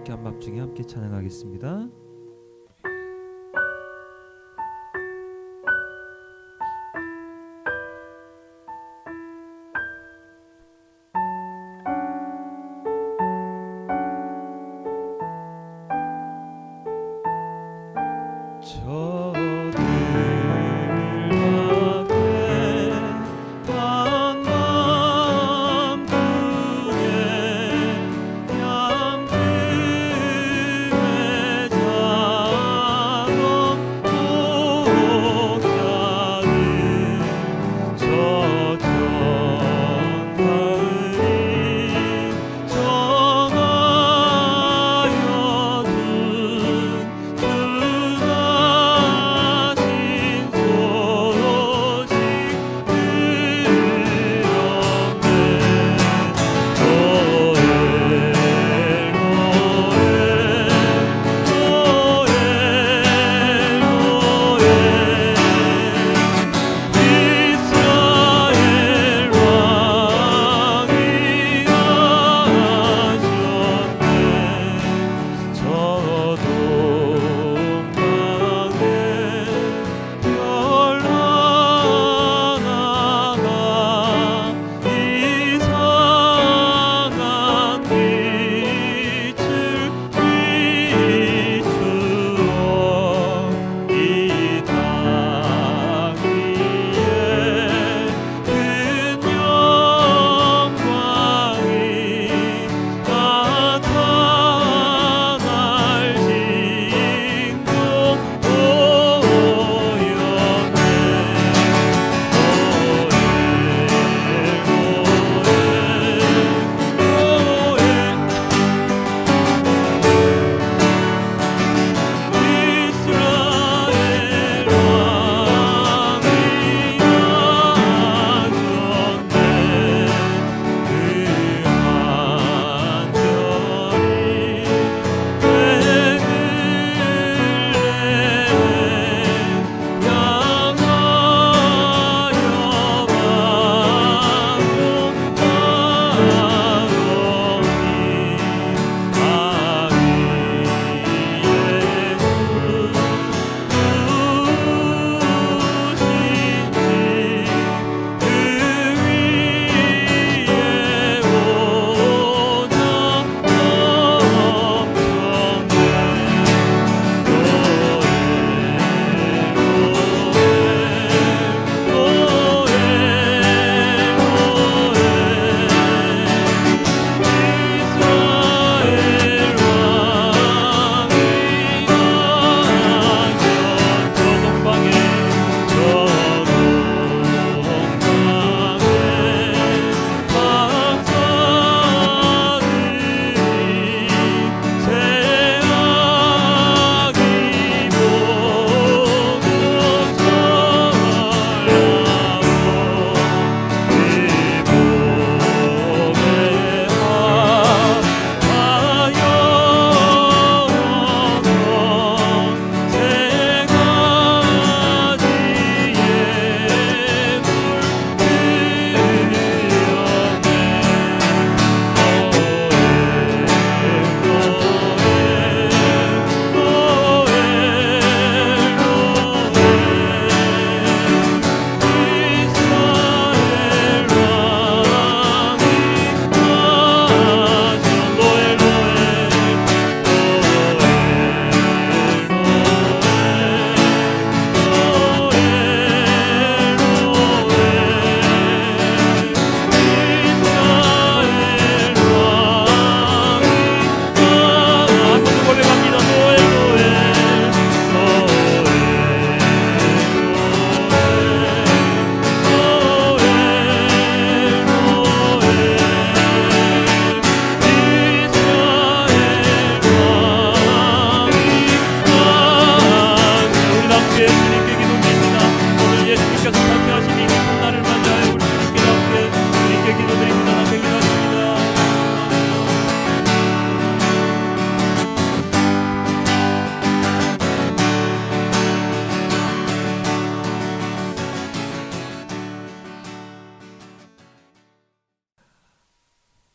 이렇게 한밤중에 함께 찬양하겠습니다.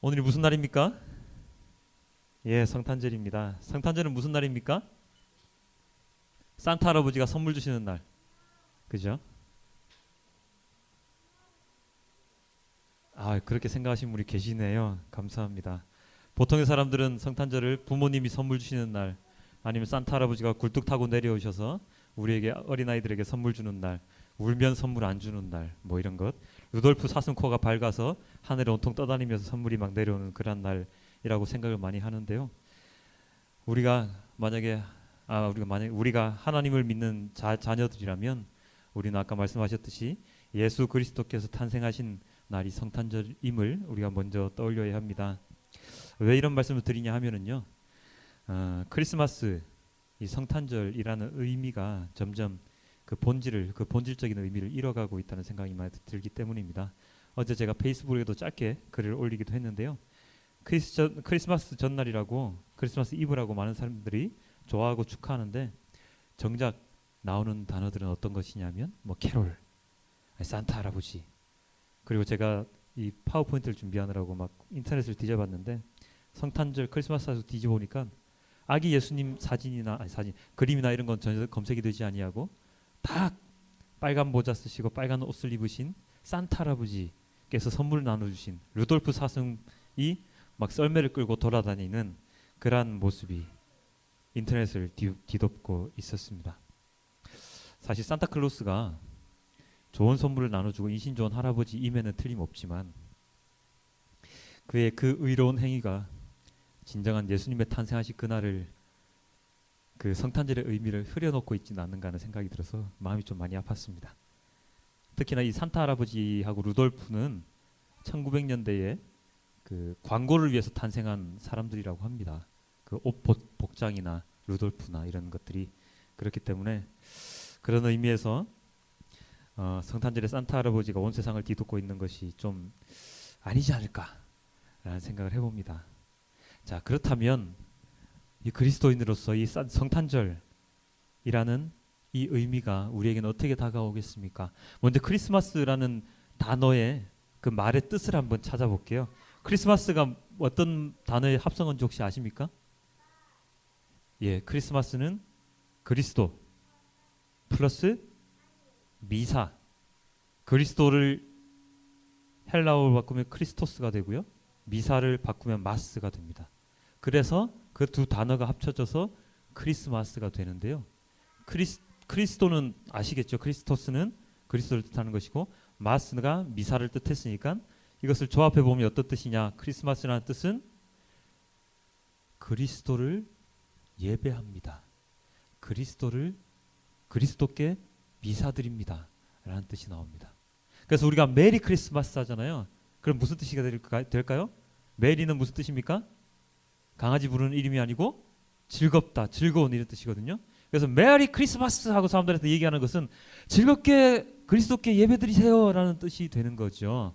오늘이 무슨 날입니까? 예, 성탄절입니다. 성탄절은 무슨 날입니까? 산타 할아버지가 선물 주시는 날. 그죠? 아, 그렇게 생각하시는 분이 계시네요. 감사합니다. 보통의 사람들은 성탄절을 부모님이 선물 주시는 날, 아니면 산타 할아버지가 굴뚝 타고 내려오셔서 우리에게 어린아이들에게 선물 주는 날, 울면 선물 안 주는 날, 뭐 이런 것. 루돌프 사슴코가 밝아서 하늘에 온통 떠다니면서 선물이 막 내려오는 그런 날이라고 생각을 많이 하는데요. 우리가 만약에 우리가 하나님을 믿는 자녀들이라면 우리는 아까 말씀하셨듯이 예수 그리스도께서 탄생하신 날이 성탄절임을 우리가 먼저 떠올려야 합니다. 왜 이런 말씀을 드리냐 하면은요, 크리스마스, 이 성탄절이라는 의미가 점점 그 본질적인 의미를 잃어가고 있다는 생각이 많이 들기 때문입니다. 어제 제가 페이스북에도 짧게 글을 올리기도 했는데요. 크리스마스 전날이라고, 크리스마스 이브라고 많은 사람들이 좋아하고 축하하는데, 정작 나오는 단어들은 어떤 것이냐면 뭐 캐롤, 산타 할아버지. 그리고 제가 이 파워포인트를 준비하느라고 막 인터넷을 뒤져봤는데, 성탄절 크리스마스 뒤져 보니까 아기 예수님 그림이나 이런 건 전혀 검색이 되지 아니하고 다 빨간 모자 쓰시고 빨간 옷을 입으신 산타 할아버지께서 선물을 나눠주신 루돌프 사슴이 막 썰매를 끌고 돌아다니는 그러한 모습이 인터넷을 뒤덮고 있었습니다. 사실 산타클로스가 좋은 선물을 나눠주고 인신 좋은 할아버지임에는 틀림없지만, 그의 그 의로운 행위가 진정한 예수님의 탄생하신 그날을, 그 성탄절의 의미를 흐려놓고 있지는 않는가 하는 생각이 들어서 마음이 좀 많이 아팠습니다. 특히나 이 산타 할아버지하고 루돌프는 1900년대에 그 광고를 위해서 탄생한 사람들이라고 합니다. 그 옷 복장이나 루돌프나 이런 것들이. 그렇기 때문에 그런 의미에서 성탄절에 산타 할아버지가 온 세상을 뒤덮고 있는 것이 좀 아니지 않을까라는 생각을 해봅니다. 자, 그렇다면 이 그리스도인으로서 이 성탄절이라는 이 의미가 우리에게는 어떻게 다가오겠습니까? 먼저 크리스마스라는 단어의 그 말의 뜻을 한번 찾아볼게요. 크리스마스가 어떤 단어의 합성어인지 혹시 아십니까? 예, 크리스마스는 그리스도 플러스 미사. 그리스도를 헬라어로 바꾸면 크리스토스가 되고요, 미사를 바꾸면 마스가 됩니다. 그래서 그 두 단어가 합쳐져서 크리스마스가 되는데요. 크리스도는 아시겠죠? 크리스토스는 그리스도를 뜻하는 것이고, 마스가 미사를 뜻했으니까 이것을 조합해 보면 어떤 뜻이냐? 크리스마스라는 뜻은 그리스도를 예배합니다. 그리스도께 미사드립니다 라는 뜻이 나옵니다. 그래서 우리가 메리 크리스마스 하잖아요. 그럼 무슨 뜻이 될까요? 메리는 무슨 뜻입니까? 강아지 부르는 이름이 아니고 즐겁다, 즐거운 이런 뜻이거든요. 그래서 메리 크리스마스 하고 사람들한테 얘기하는 것은 즐겁게 그리스도께 예배드리세요 라는 뜻이 되는 거죠.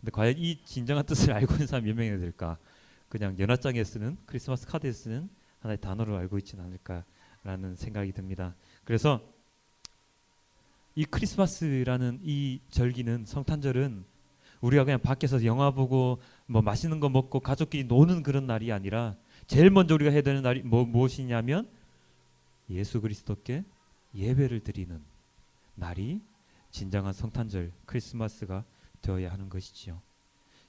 근데 과연 이 진정한 뜻을 알고 있는 사람이 몇 명이나 될까? 그냥 연합장에 쓰는, 크리스마스 카드에 쓰는 하나의 단어로 알고 있지는 않을까라는 생각이 듭니다. 그래서 이 크리스마스라는 이 절기는, 성탄절은 우리가 그냥 밖에서 영화 보고 뭐 맛있는 거 먹고 가족끼리 노는 그런 날이 아니라, 제일 먼저 우리가 해야 되는 날이 무엇이냐면 예수 그리스도께 예배를 드리는 날이 진정한 성탄절, 크리스마스가 되어야 하는 것이지요.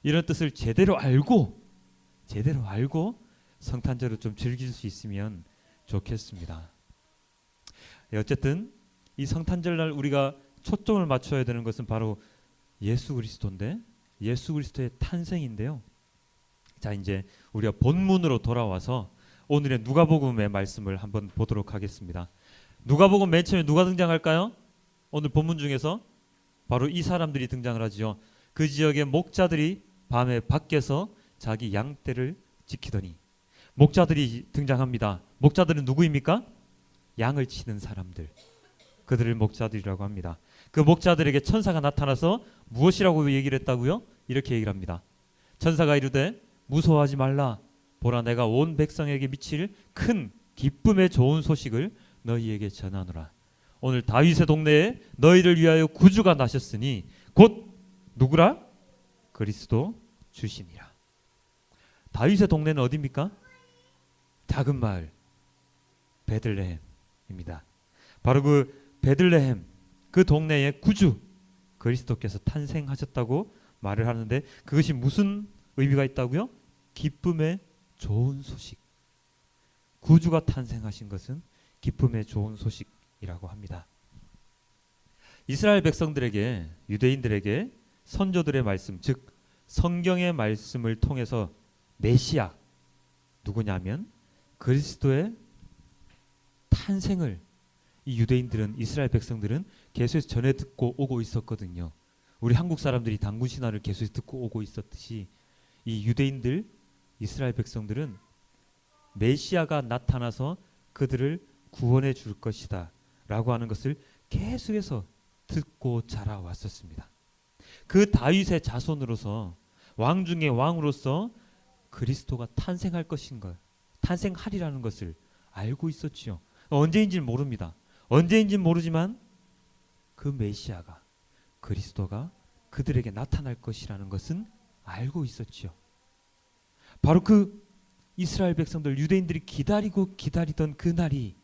이런 뜻을 제대로 알고 성탄절을 좀 즐길 수 있으면 좋겠습니다. 어쨌든 이 성탄절날 우리가 초점을 맞춰야 되는 것은 바로 예수 그리스도인데, 예수 그리스도의 탄생인데요. 자, 이제 우리가 본문으로 돌아와서 오늘의 누가복음의 말씀을 한번 보도록 하겠습니다. 누가복음 맨 처음에 누가 등장할까요? 오늘 본문 중에서 바로 이 사람들이 등장을 하지요. 그 지역의 목자들이 밤에 밖에서 자기 양떼를 지키더니, 목자들이 등장합니다. 목자들은 누구입니까? 양을 치는 사람들, 그들을 목자들이라고 합니다. 그 목자들에게 천사가 나타나서 무엇이라고 얘기를 했다고요? 이렇게 얘기를 합니다. 천사가 이르되 무서워하지 말라. 보라, 내가 온 백성에게 미칠 큰 기쁨의 좋은 소식을 너희에게 전하노라. 오늘 다윗의 동네에 너희를 위하여 구주가 나셨으니 곧 누구라? 그리스도 주시니라. 다윗의 동네는 어디입니까? 작은 마을 베들레헴입니다. 바로 그 베들레헴 그 동네에 구주 그리스도께서 탄생하셨다고 말을 하는데 그것이 무슨 의미가 있다고요? 기쁨의 좋은 소식. 구주가 탄생하신 것은 기쁨의 좋은 소식이라고 합니다. 이스라엘 백성들에게 유대인들에게 선조들의 말씀 즉 성경의 말씀을 통해서 메시아 누구냐면 그리스도의 탄생을 이 유대인들은 이스라엘 백성들은 계속해서 전해 듣고 오고 있었거든요. 우리 한국 사람들이 단군 신화를 계속해서 듣고 오고 있었듯이 이 유대인들 이스라엘 백성들은 메시아가 나타나서 그들을 구원해 줄 것이다 라고 하는 것을 계속해서 듣고 자라왔었습니다. 그 다윗의 자손으로서 왕 중에 왕으로서 그리스도가 탄생할 것인 걸 탄생하리라는 것을 알고 있었지요. 언제인지는 모릅니다. 언제인지는 모르지만 그 메시아가 그리스도가 그들에게 나타날 것이라는 것은 알고 있었지요. 바로 그 이스라엘 백성들 유대인들이 기다리고 기다리던 그 날이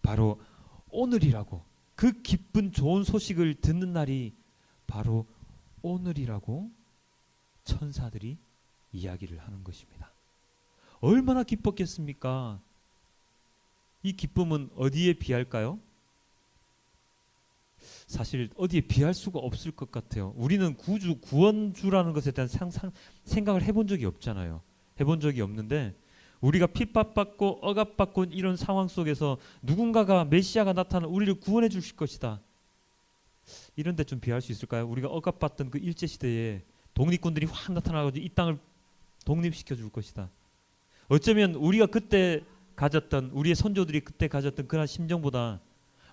바로 오늘이라고 그 기쁜 좋은 소식을 듣는 날이 바로 오늘이라고 천사들이 이야기를 하는 것입니다. 얼마나 기뻤겠습니까? 이 기쁨은 어디에 비할까요? 사실 어디에 비할 수가 없을 것 같아요. 우리는 구주, 구원주라는 것에 대한 생각을 해본 적이 없잖아요. 해본 적이 없는데 우리가 핍박받고 억압받고 이런 상황 속에서 누군가가 메시아가 나타나 우리를 구원해 주실 것이다. 이런 데 좀 비할 수 있을까요? 우리가 억압받던 그 일제시대에 독립군들이 확 나타나가지고 이 땅을 독립시켜 줄 것이다. 어쩌면 우리가 그때 가졌던 우리의 선조들이 그때 가졌던 그런 심정보다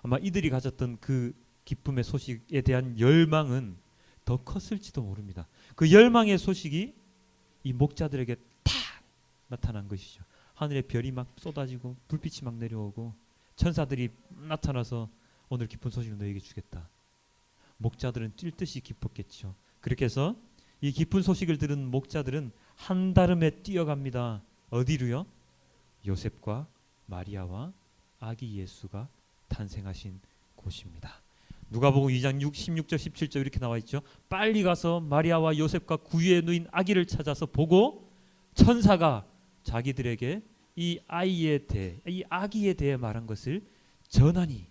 아마 이들이 가졌던 그 기쁨의 소식에 대한 열망은 더 컸을지도 모릅니다. 그 열망의 소식이 이 목자들에게 탁 나타난 것이죠. 하늘에 별이 막 쏟아지고 불빛이 막 내려오고 천사들이 나타나서 오늘 기쁜 소식을 너에게 주겠다. 목자들은 뛸 듯이 기뻤겠죠. 그렇게 해서 이 기쁜 소식을 들은 목자들은 한달음에 뛰어갑니다. 어디로요? 요셉과 마리아와 아기 예수가 탄생하신 곳입니다. 누가복음 2장 16절 17절 이렇게 나와 있죠. 빨리 가서 마리아와 요셉과 구유에 누인 아기를 찾아서 보고 천사가 자기들에게 이 아이에 대해 이 아기에 대해 말한 것을 전하니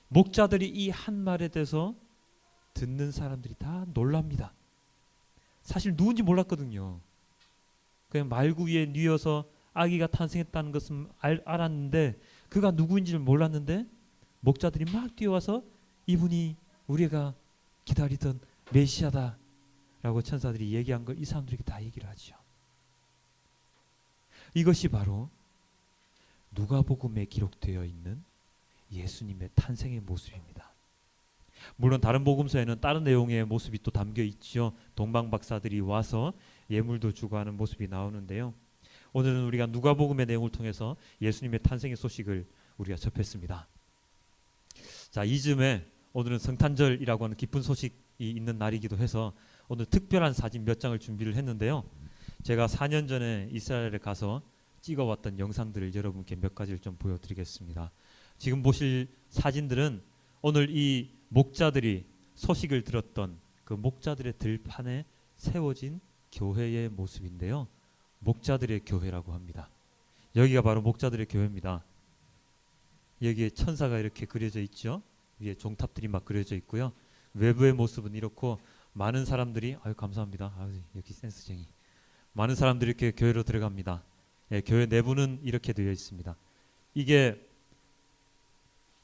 목자들이 이 한 말에 대해서 듣는 사람들이 다 놀랍니다. 사실 누군지 몰랐거든요. 그냥 말구이에 뉘어서 아기가 탄생했다는 것은 알았는데 그가 누구인지를 몰랐는데 목자들이 막 뛰어와서 이분이 우리가 기다리던 메시아다 라고 천사들이 얘기한 걸 이 사람들에게 다 얘기를 하죠. 이것이 바로 누가복음에 기록되어 있는 예수님의 탄생의 모습입니다. 물론 다른 복음서에는 다른 내용의 모습이 또 담겨 있죠. 동방 박사들이 와서 예물도 주고 하는 모습이 나오는데요. 오늘은 우리가 누가복음의 내용을 통해서 예수님의 탄생의 소식을 우리가 접했습니다. 자, 이쯤에 오늘은 성탄절이라고 하는 기쁜 소식이 있는 날이기도 해서 오늘 특별한 사진 몇 장을 준비를 했는데요. 제가 4년 전에 이스라엘에 가서 찍어왔던 영상들을 여러분께 몇 가지를 좀 보여드리겠습니다. 지금 보실 사진들은 오늘 이 목자들이 소식을 들었던 그 목자들의 들판에 세워진 교회의 모습인데요. 목자들의 교회라고 합니다. 여기가 바로 목자들의 교회입니다. 여기에 천사가 이렇게 그려져 있죠. 위에 종탑들이 막 그려져 있고요. 외부의 모습은 이렇고 많은 사람들이 아유 감사합니다. 아유, 여기 센스쟁이. 많은 사람들이 이렇게 교회로 들어갑니다. 예, 교회 내부는 이렇게 되어 있습니다. 이게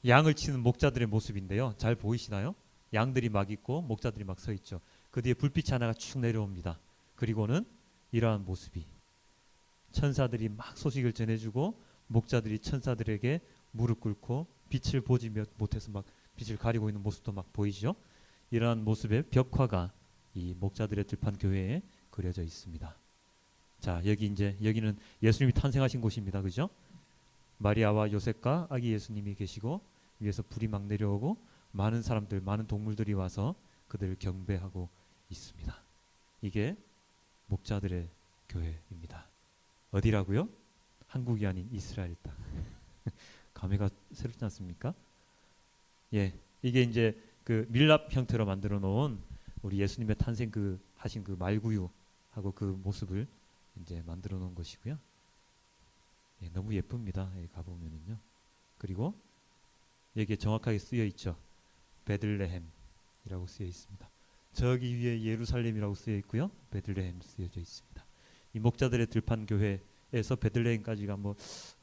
양을 치는 목자들의 모습인데요. 잘 보이시나요? 양들이 막 있고 목자들이 막 서 있죠. 그 뒤에 불빛이 하나가 쭉 내려옵니다. 그리고는 이러한 모습이 천사들이 막 소식을 전해주고 목자들이 천사들에게 무릎 꿇고 빛을 보지 못해서 막 빛을 가리고 있는 모습도 막 보이죠. 이러한 모습의 벽화가 이 목자들의 들판 교회에 그려져 있습니다. 자, 여기는 예수님이 탄생하신 곳입니다. 그죠? 마리아와 요셉과 아기 예수님이 계시고 위에서 불이 막 내려오고 많은 사람들, 많은 동물들이 와서 그들을 경배하고 있습니다. 이게 목자들의 교회입니다. 어디라고요? 한국이 아닌 이스라엘 땅. 감회가 새롭지 않습니까? 예, 이게 이제 그 밀랍 형태로 만들어 놓은 우리 예수님의 탄생 그 하신 그 말구유하고 그 모습을 이제 만들어 놓은 것이고요. 예, 너무 예쁩니다. 여기 가보면은요. 그리고 여기에 정확하게 쓰여 있죠. 베들레헴이라고 쓰여 있습니다. 저기 위에 예루살렘이라고 쓰여 있고요. 베들레헴 쓰여져 있습니다. 이 목자들의 들판 교회에서 베들레헴까지가 뭐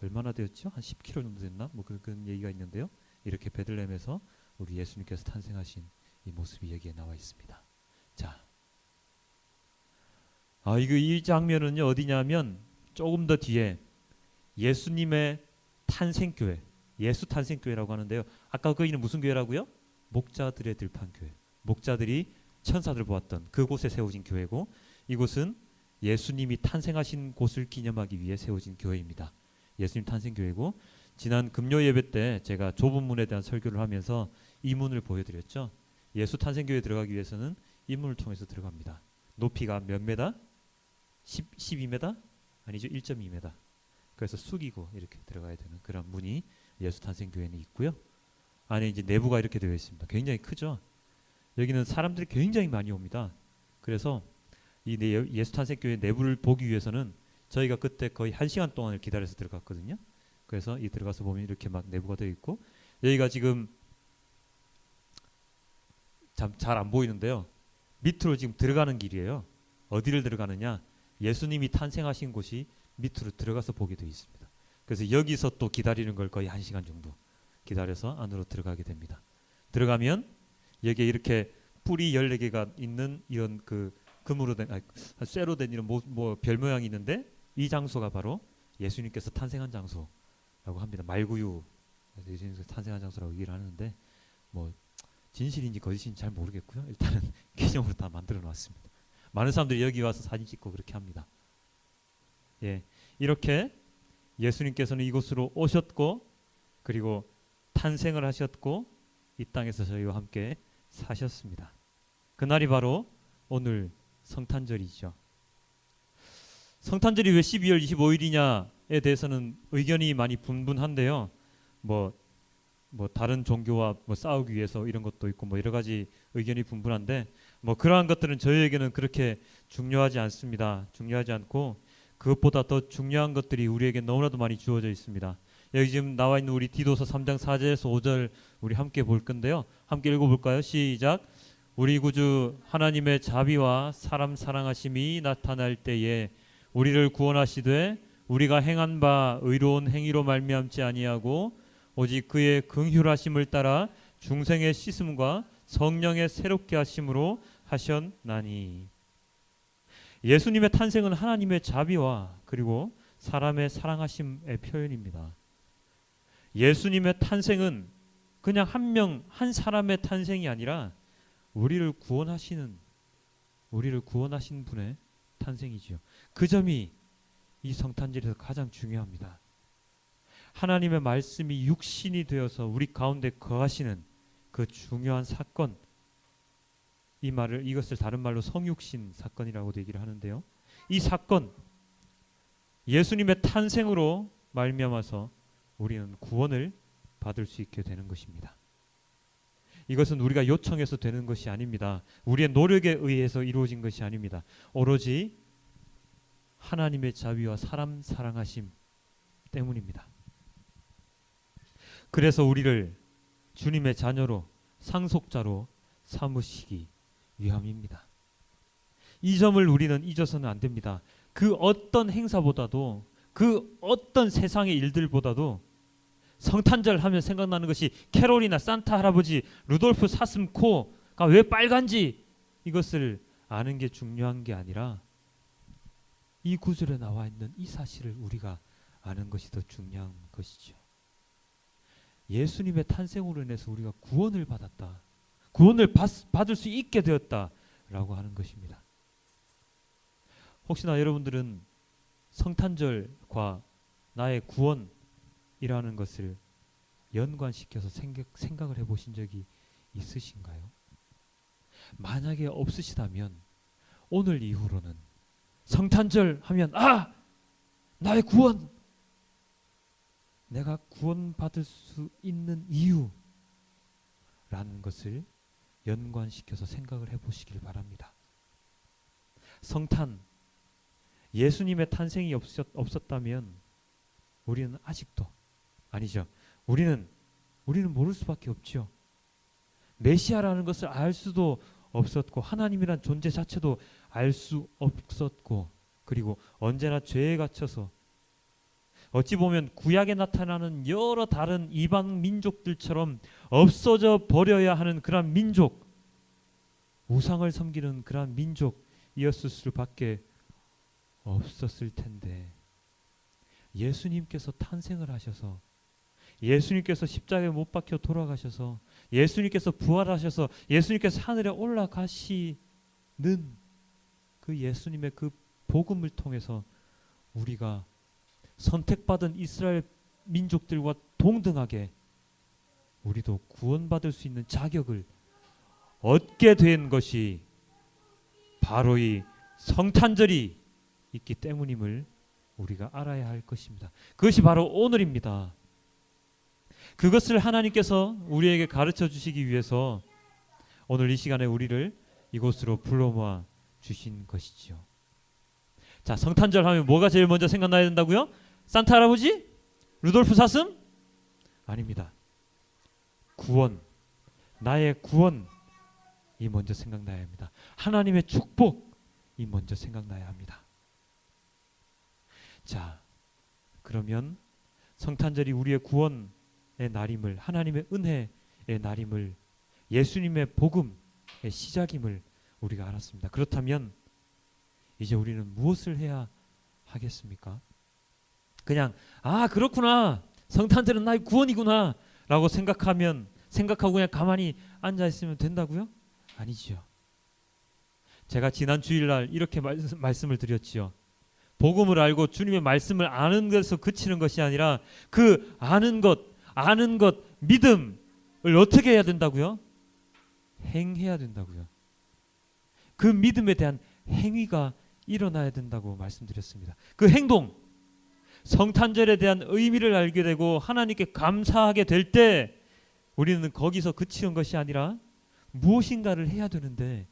얼마나 되었죠? 한 10km 정도 됐나? 뭐 그런 얘기가 있는데요. 이렇게 베들레헴에서 우리 예수님께서 탄생하신 이 모습이 여기에 나와 있습니다. 자, 이 장면은요 어디냐면 조금 더 뒤에 예수님의 탄생교회, 예수 탄생교회라고 하는데요. 아까 거기는 무슨 교회라고요? 목자들의 들판교회. 목자들이 천사들 보았던 그곳에 세워진 교회고, 이곳은 예수님이 탄생하신 곳을 기념하기 위해 세워진 교회입니다. 예수님 탄생교회고, 지난 금요 예배 때 제가 좁은 문에 대한 설교를 하면서 이 문을 보여드렸죠. 예수 탄생교회에 들어가기 위해서는 이 문을 통해서 들어갑니다. 높이가 몇 메다? 12m? 아니죠, 1.2m. 그래서 숙이고 이렇게 들어가야 되는 그런 문이 예수 탄생교회는 있고요. 안에 이제 내부가 이렇게 되어 있습니다. 굉장히 크죠. 여기는 사람들이 굉장히 많이 옵니다. 그래서 이 예수 탄생교회 내부를 보기 위해서는 저희가 그때 거의 1시간 동안을 기다려서 들어갔거든요. 그래서 이 들어가서 보면 이렇게 막 내부가 되어 있고, 여기가 지금 잘 안 보이는데요. 밑으로 지금 들어가는 길이에요. 어디를 들어가느냐? 예수님이 탄생하신 곳이 밑으로 들어가서 보게 되어 있습니다. 그래서 여기서 또 기다리는 걸 거의 1시간 정도 기다려서 안으로 들어가게 됩니다. 들어가면 여기에 이렇게 뿔이 14개가 있는 이런 그 금으로 된, 쇠로 된 이런 별 모양이 있는데, 이 장소가 바로 예수님께서 탄생한 장소라고 합니다. 말구유, 예수님께서 탄생한 장소라고 얘기를 하는데, 뭐 진실인지 거짓인지 잘 모르겠고요. 일단은 기념으로 다 만들어 놨습니다. 많은 사람들이 여기 와서 사진 찍고 그렇게 합니다. 예, 이렇게 예수님께서는 이곳으로 오셨고, 그리고 탄생을 하셨고, 이 땅에서 저희와 함께 사셨습니다. 그날이 바로 오늘 성탄절이죠. 성탄절이 왜 12월 25일이냐에 대해서는 의견이 많이 분분한데요. 뭐 다른 종교와 싸우기 위해서 이런 것도 있고 여러 가지 의견이 분분한데, 그러한 것들은 저희에게는 그렇게 중요하지 않습니다. 중요하지 않고, 그것보다 더 중요한 것들이 우리에게 너무나도 많이 주어져 있습니다. 여기 지금 나와 있는 우리 디도서 3장 4절에서 5절 우리 함께 볼 건데요. 함께 읽어볼까요? 시작. 우리 구주 하나님의 자비와 사람 사랑하심이 나타날 때에 우리를 구원하시되 우리가 행한 바 의로운 행위로 말미암지 아니하고 오직 그의 긍휼하심을 따라 중생의 씻음과 성령의 새롭게 하심으로 하셨나니. 예수님의 탄생은 하나님의 자비와 그리고 사람의 사랑하심의 표현입니다. 예수님의 탄생은 그냥 한 사람의 탄생이 아니라 우리를 구원하신 분의 탄생이지요. 그 점이 이 성탄절에서 가장 중요합니다. 하나님의 말씀이 육신이 되어서 우리 가운데 거하시는 그 중요한 사건, 이것을 다른 말로 성육신 사건이라고도 얘기를 하는데요. 이 사건, 예수님의 탄생으로 말미암아서 우리는 구원을 받을 수 있게 되는 것입니다. 이것은 우리가 요청해서 되는 것이 아닙니다. 우리의 노력에 의해서 이루어진 것이 아닙니다. 오로지 하나님의 자비와 사람 사랑하심 때문입니다. 그래서 우리를 주님의 자녀로, 상속자로 삼으시기 위함입니다. 이 점을 우리는 잊어서는 안 됩니다. 그 어떤 행사보다도, 그 어떤 세상의 일들보다도 성탄절 하면 생각나는 것이 캐롤이나 산타 할아버지, 루돌프 사슴코가 왜 빨간지, 이것을 아는 게 중요한 게 아니라 이 구절에 나와 있는 이 사실을 우리가 아는 것이 더 중요한 것이죠. 예수님의 탄생으로 인해서 우리가 구원을 받았다, 구원을 받을 수 있게 되었다라고 하는 것입니다. 혹시나 여러분들은 성탄절과 나의 구원이라는 것을 연관시켜서 생각을 해보신 적이 있으신가요? 만약에 없으시다면 오늘 이후로는 성탄절 하면 나의 구원, 내가 구원받을 수 있는 이유라는 것을 연관시켜서 생각을 해보시길 바랍니다. 성탄, 예수님의 탄생이 없었다면 우리는 아직도, 아니죠, 우리는 모를 수밖에 없죠. 메시아라는 것을 알 수도 없었고, 하나님이란 존재 자체도 알 수 없었고, 그리고 언제나 죄에 갇혀서 어찌 보면 구약에 나타나는 여러 다른 이방 민족들처럼 없어져 버려야 하는 그런 민족, 우상을 섬기는 그런 민족이었을 수밖에 없었을 텐데, 예수님께서 탄생을 하셔서, 예수님께서 십자가에 못 박혀 돌아가셔서, 예수님께서 부활하셔서, 예수님께서 하늘에 올라가시는 그 예수님의 그 복음을 통해서 우리가 선택받은 이스라엘 민족들과 동등하게 우리도 구원받을 수 있는 자격을 얻게 된 것이 바로 이 성탄절이 있기 때문임을 우리가 알아야 할 것입니다. 그것이 바로 오늘입니다. 그것을 하나님께서 우리에게 가르쳐 주시기 위해서 오늘 이 시간에 우리를 이곳으로 불러 모아 주신 것이죠. 자, 성탄절 하면 뭐가 제일 먼저 생각나야 된다고요? 산타 할아버지? 루돌프 사슴? 아닙니다. 구원, 나의 구원이 먼저 생각나야 합니다. 하나님의 축복이 먼저 생각나야 합니다. 자, 그러면 성탄절이 우리의 구원의 날임을, 하나님의 은혜의 날임을, 예수님의 복음의 시작임을 우리가 알았습니다. 그렇다면 이제 우리는 무엇을 해야 하겠습니까? 그냥 그렇구나, 성탄절은 나의 구원이구나 라고 생각하고 그냥 가만히 앉아 있으면 된다고요? 아니죠. 제가 지난 주일날 이렇게 말씀을 드렸지요. 복음을 알고 주님의 말씀을 아는 것에서 그치는 것이 아니라 그 아는 것 믿음을 어떻게 해야 된다고요? 행해야 된다고요. 그 믿음에 대한 행위가 일어나야 된다고 말씀드렸습니다. 그 행동, 성탄절에 대한 의미를 알게 되고 하나님께 감사하게 될 때 우리는 거기서 그치는 것이 아니라 무엇인가를 해야 되는데,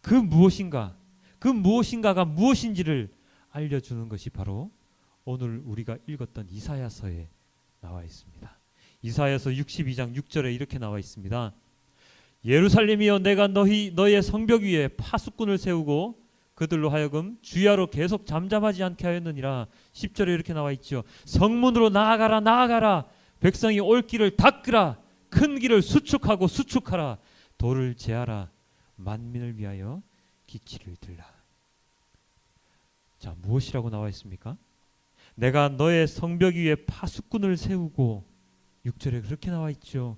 그 무엇인가가 무엇인지를 알려주는 것이 바로 오늘 우리가 읽었던 이사야서에 나와 있습니다. 이사야서 62장 6절에 이렇게 나와 있습니다. 예루살렘이여, 내가 너희의 성벽 위에 파수꾼을 세우고 그들로 하여금 주야로 계속 잠잠하지 않게 하였느니라. 10절에 이렇게 나와 있죠. 성문으로 나아가라. 백성이 올 길을 닦으라. 큰 길을 수축하라. 돌을 제하라. 만민을 위하여 기치를 들라. 자, 무엇이라고 나와 있습니까? 내가 너의 성벽 위에 파수꾼을 세우고, 6절에 그렇게 나와 있죠.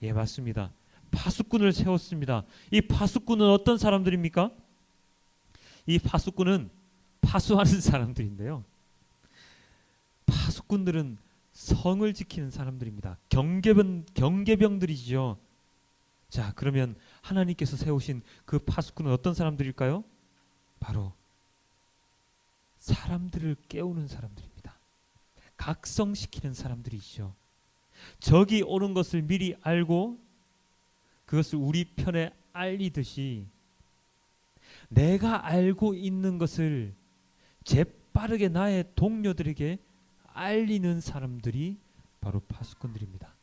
예, 맞습니다. 파수꾼을 세웠습니다. 이 파수꾼은 어떤 사람들입니까? 이 파수꾼은 파수하는 사람들인데요. 파수꾼들은 성을 지키는 사람들입니다. 경계병들이죠. 자, 그러면 하나님께서 세우신 그 파수꾼은 어떤 사람들일까요? 바로 사람들을 깨우는 사람들입니다. 각성시키는 사람들이죠. 적이 오는 것을 미리 알고 그것을 우리 편에 알리듯이 내가 알고 있는 것을 재빠르게 나의 동료들에게 알리는 사람들이 바로 파수꾼들입니다.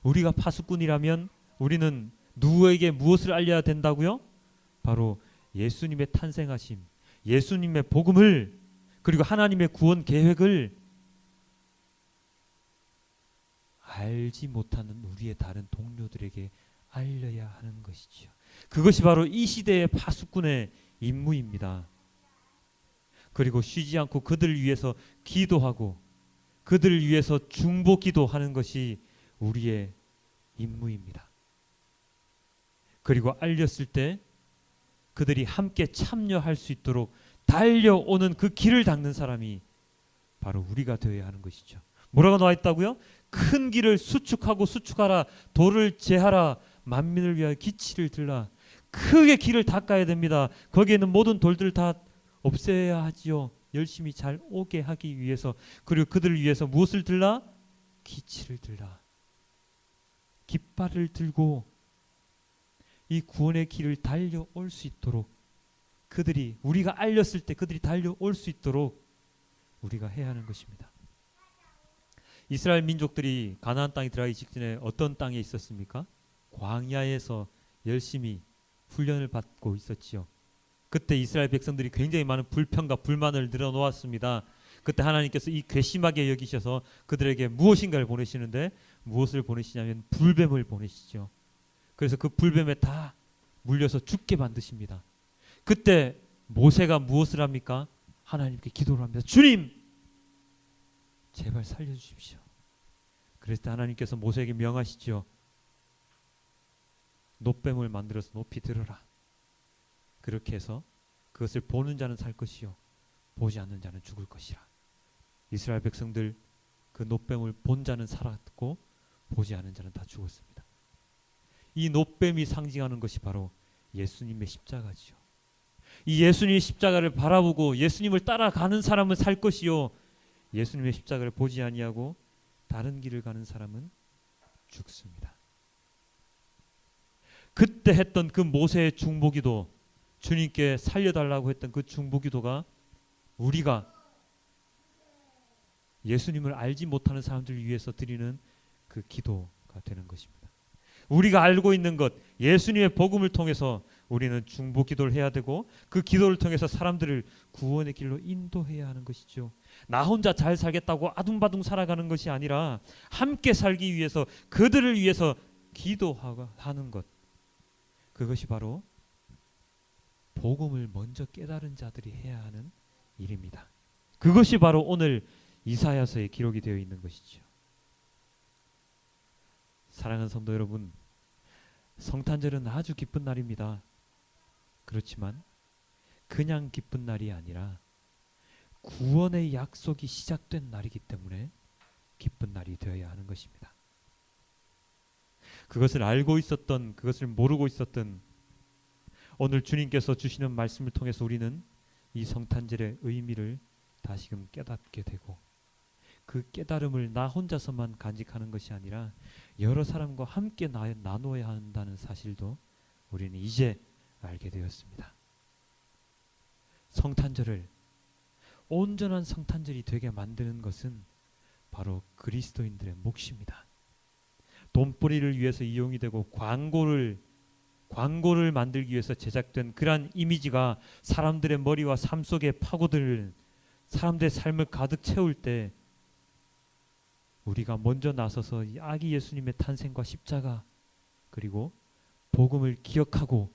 우리가 파수꾼이라면 우리는 누구에게 무엇을 알려야 된다고요? 바로 예수님의 탄생하심, 예수님의 복음을, 그리고 하나님의 구원 계획을 알지 못하는 우리의 다른 동료들에게 알려야 하는 것이죠. 그것이 바로 이 시대의 파수꾼의 임무입니다. 그리고 쉬지 않고 그들을 위해서 기도하고 그들을 위해서 중보기도 하는 것이 우리의 임무입니다. 그리고 알렸을 때 그들이 함께 참여할 수 있도록 달려오는 그 길을 닦는 사람이 바로 우리가 되어야 하는 것이죠. 뭐라고 나와 있다고요? 큰 길을 수축하라. 돌을 제하라. 만민을 위하여 기치를 들라. 크게 길을 닦아야 됩니다. 거기에는 모든 돌들을 다 없애야 하지요. 열심히 잘 오게 하기 위해서, 그리고 그들을 위해서 무엇을 들라? 기치를 들라. 깃발을 들고 이 구원의 길을 달려올 수 있도록, 그들이, 우리가 알렸을 때 그들이 달려올 수 있도록 우리가 해야 하는 것입니다. 이스라엘 민족들이 가나안 땅에 들어가기 직전에 어떤 땅에 있었습니까? 광야에서 열심히 훈련을 받고 있었지요. 그때 이스라엘 백성들이 굉장히 많은 불평과 불만을 늘어놓았습니다. 그때 하나님께서 이 괘씸하게 여기셔서 그들에게 무엇인가를 보내시는데, 무엇을 보내시냐면 불뱀을 보내시죠. 그래서 그 불뱀에 다 물려서 죽게 만드십니다. 그때 모세가 무엇을 합니까? 하나님께 기도를 합니다. 주님, 제발 살려주십시오. 그랬을 때 하나님께서 모세에게 명하시죠. 놋뱀을 만들어서 높이 들어라. 그렇게 해서 그것을 보는 자는 살 것이요 보지 않는 자는 죽을 것이라. 이스라엘 백성들 그 놋뱀을 본 자는 살았고 보지 않은 자는 다 죽었습니다. 이 놋뱀이 상징하는 것이 바로 예수님의 십자가지요. 이 예수님의 십자가를 바라보고 예수님을 따라가는 사람은 살 것이요 예수님의 십자가를 보지 아니하고 다른 길을 가는 사람은 죽습니다. 그때 했던 그 모세의 중보기도, 주님께 살려달라고 했던 그 중보기도가 우리가 예수님을 알지 못하는 사람들을 위해서 드리는 그 기도가 되는 것입니다. 우리가 알고 있는 것, 예수님의 복음을 통해서 우리는 중보기도를 해야 되고, 그 기도를 통해서 사람들을 구원의 길로 인도해야 하는 것이죠. 나 혼자 잘 살겠다고 아둥바둥 살아가는 것이 아니라 함께 살기 위해서, 그들을 위해서 기도하는 것, 그것이 바로 복음을 먼저 깨달은 자들이 해야 하는 일입니다. 그것이 바로 오늘 이사야서에 기록이 되어 있는 것이죠. 사랑하는 성도 여러분, 성탄절은 아주 기쁜 날입니다. 그렇지만 그냥 기쁜 날이 아니라 구원의 약속이 시작된 날이기 때문에 기쁜 날이 되어야 하는 것입니다. 그것을 알고 있었던, 그것을 모르고 있었던, 오늘 주님께서 주시는 말씀을 통해서 우리는 이 성탄절의 의미를 다시금 깨닫게 되고, 그 깨달음을 나 혼자서만 간직하는 것이 아니라 여러 사람과 함께 나누어야 한다는 사실도 우리는 이제 알게 되었습니다. 성탄절을 온전한 성탄절이 되게 만드는 것은 바로 그리스도인들의 몫입니다. 돈벌이를 위해서 이용이 되고 광고를 만들기 위해서 제작된 그러한 이미지가 사람들의 머리와 삶 속에 파고들, 사람들의 삶을 가득 채울 때 우리가 먼저 나서서 이 아기 예수님의 탄생과 십자가 그리고 복음을 기억하고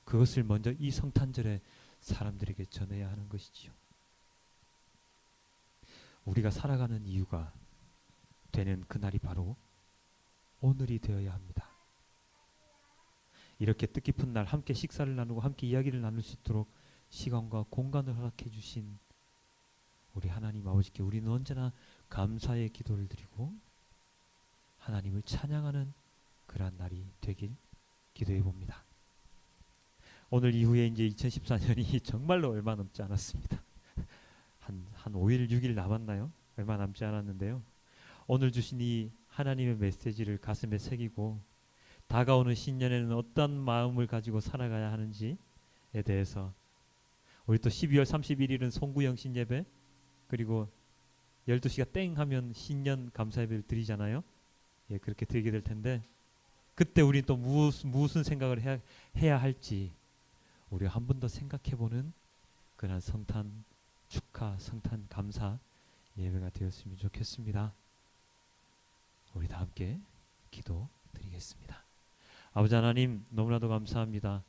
그것을 먼저 이 성탄절에 사람들에게 전해야 하는 것이지요. 우리가 살아가는 이유가 되는 그날이 바로 오늘이 되어야 합니다. 이렇게 뜻깊은 날 함께 식사를 나누고 함께 이야기를 나눌 수 있도록 시간과 공간을 허락해 주신 우리 하나님 아버지께 우리는 언제나 감사의 기도를 드리고 하나님을 찬양하는 그러한 날이 되길 기도해 봅니다. 오늘 이후에 이제 2014년이 정말로 얼마 남지 않았습니다. 한 5일 6일 남았나요? 얼마 남지 않았는데요. 오늘 주신 이 하나님의 메시지를 가슴에 새기고 다가오는 신년에는 어떤 마음을 가지고 살아가야 하는지에 대해서, 우리 또 12월 31일은 송구영신 예배, 그리고 12시가 땡 하면 신년 감사 예배를 드리잖아요. 예, 그렇게 드리게 될 텐데 그때 우리 또 무슨 생각을 해야 할지 우리가 한 번 더 생각해보는 그런 성탄 축하, 성탄 감사 예배가 되었으면 좋겠습니다. 우리 다 함께 기도 드리겠습니다. 아버지 하나님, 너무나도 감사합니다.